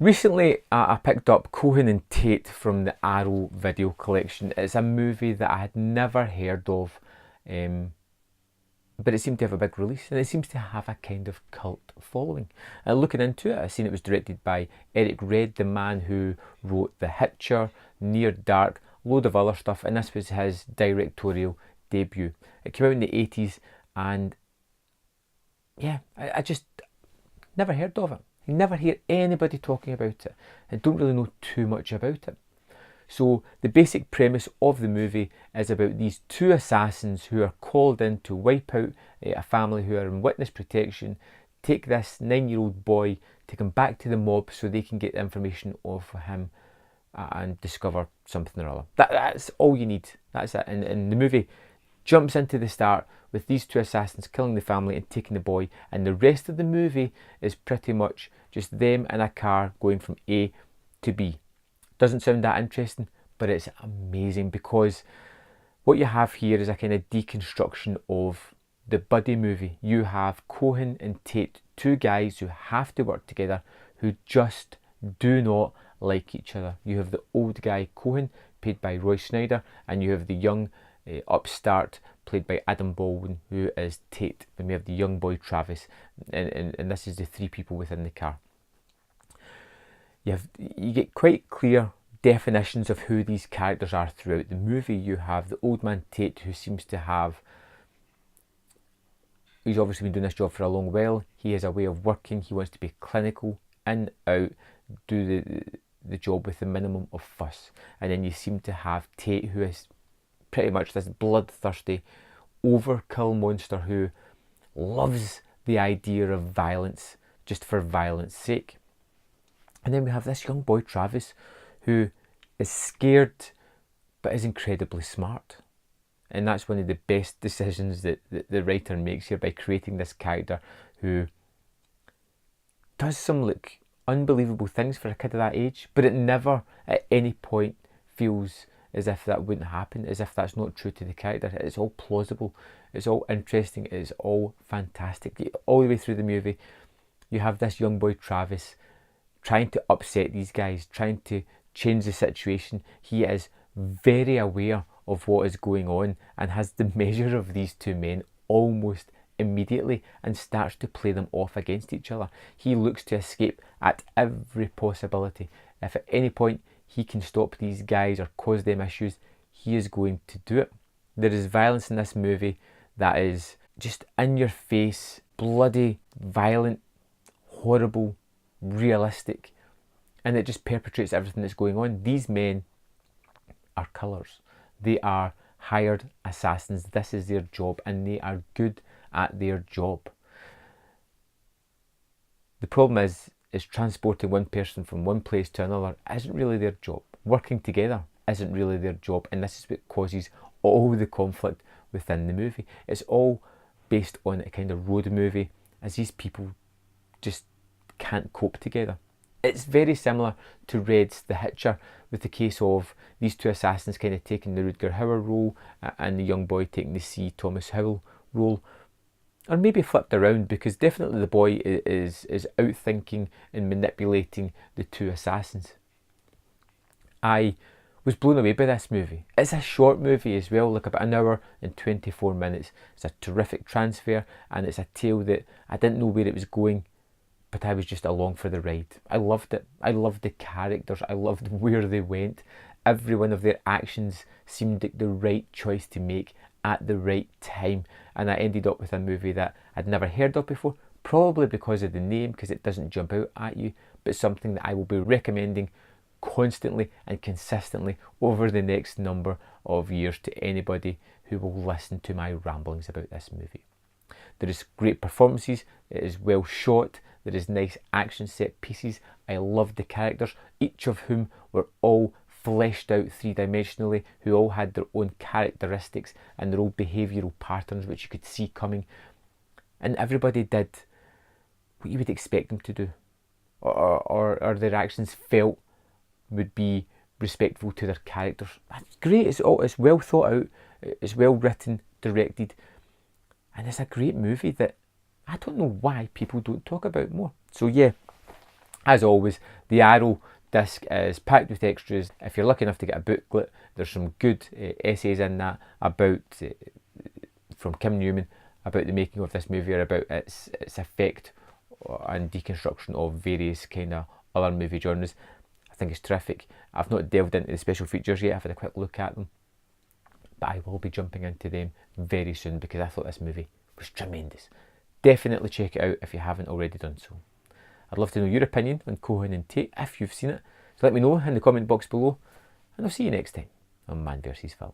Recently, I picked up Cohen and Tate from the Arrow video collection. It's a movie that I had never heard of, um, but it seemed to have a big release and it seems to have a kind of cult following. Looking into it, I seen it was directed by Eric Red, the man who wrote The Hitcher, Near Dark, load of other stuff, and this was his directorial debut. It came out in the 80s, and yeah, I just never heard of it. I never hear anybody talking about it. I don't really know too much about it. So the basic premise of the movie is about these two assassins who are called in to wipe out a family who are in witness protection, take this 9-year-old boy, take him back to the mob so they can get information off him and discover something or other. That's all you need. That's it. And the movie jumps into the start with these two assassins killing the family and taking the boy, and the rest of the movie is pretty much just them in a car going from A to B. Doesn't sound that interesting, but it's amazing because what you have here is a kind of deconstruction of the buddy movie. You have Cohen and Tate, two guys who have to work together, who just do not like each other. You have the old guy Cohen, played by Roy Schneider, and you have the young upstart played by Adam Baldwin, who is Tate. And we have the young boy Travis, and this is the three people within the car. You get quite clear definitions of who these characters are throughout the movie. You have the old man Tate, who seems to have, he's obviously been doing this job for a long while. He has a way of working. He wants to be clinical, in, out, do the job with the minimum of fuss. And then you seem to have Tate, who is pretty much this bloodthirsty overkill monster who loves the idea of violence just for violence sake. And then we have this young boy Travis, who is scared but is incredibly smart. And that's one of the best decisions that the writer makes here by creating this character who does some unbelievable things for a kid of that age, but it never at any point feels as if that wouldn't happen, as if that's not true to the character. It's all plausible, it's all interesting, it's all fantastic. All the way through the movie, you have this young boy Travis trying to upset these guys, trying to change the situation. He is very aware of what is going on and has the measure of these two men almost immediately and starts to play them off against each other. He looks to escape at every possibility. If at any point he can stop these guys or cause them issues, he is going to do it. There is violence in this movie that is just in your face, bloody, violent, horrible, realistic, and it just perpetrates everything that's going on. These men are killers. They are hired assassins. This is their job, and they are good at their job. The problem is transporting one person from one place to another isn't really their job. Working together isn't really their job, and this is what causes all the conflict within the movie. It's all based on a kind of road movie, as these people just can't cope together. It's very similar to Red's The Hitcher, with the case of these two assassins kind of taking the Rutger Hauer role and the young boy taking the C. Thomas Howell role. Or maybe flipped around, because definitely the boy is outthinking and manipulating the two assassins. I was blown away by this movie. It's a short movie as well, like about 1 hour and 24 minutes. It's a terrific transfer, and it's a tale that I didn't know where it was going, but I was just along for the ride. I loved it. I loved the characters. I loved where they went. Every one of their actions seemed like the right choice to make at the right time, and I ended up with a movie that I'd never heard of before, probably because of the name, because it doesn't jump out at you, but something that I will be recommending constantly and consistently over the next number of years to anybody who will listen to my ramblings about this movie. There is great performances, it is well shot, there is nice action set pieces. I love the characters, each of whom were all fleshed out three-dimensionally, who all had their own characteristics and their own behavioural patterns which you could see coming, and everybody did what you would expect them to do, or their actions felt would be respectful to their characters. That's great. It's well thought out, it's well written, directed, and it's a great movie that I don't know why people don't talk about more. So yeah, As always, the Arrow disc is packed with extras. If you're lucky enough to get a booklet, there's some good essays in that about from Kim Newman about the making of this movie, or about its effect and deconstruction of various kind of other movie genres. I think it's terrific. I've not delved into the special features yet. I've had a quick look at them, but I will be jumping into them very soon because I thought this movie was tremendous. Definitely check it out if you haven't already done so. I'd love to know your opinion on Cohen and Tate if you've seen it. So let me know in the comment box below, and I'll see you next time on Man vs Film.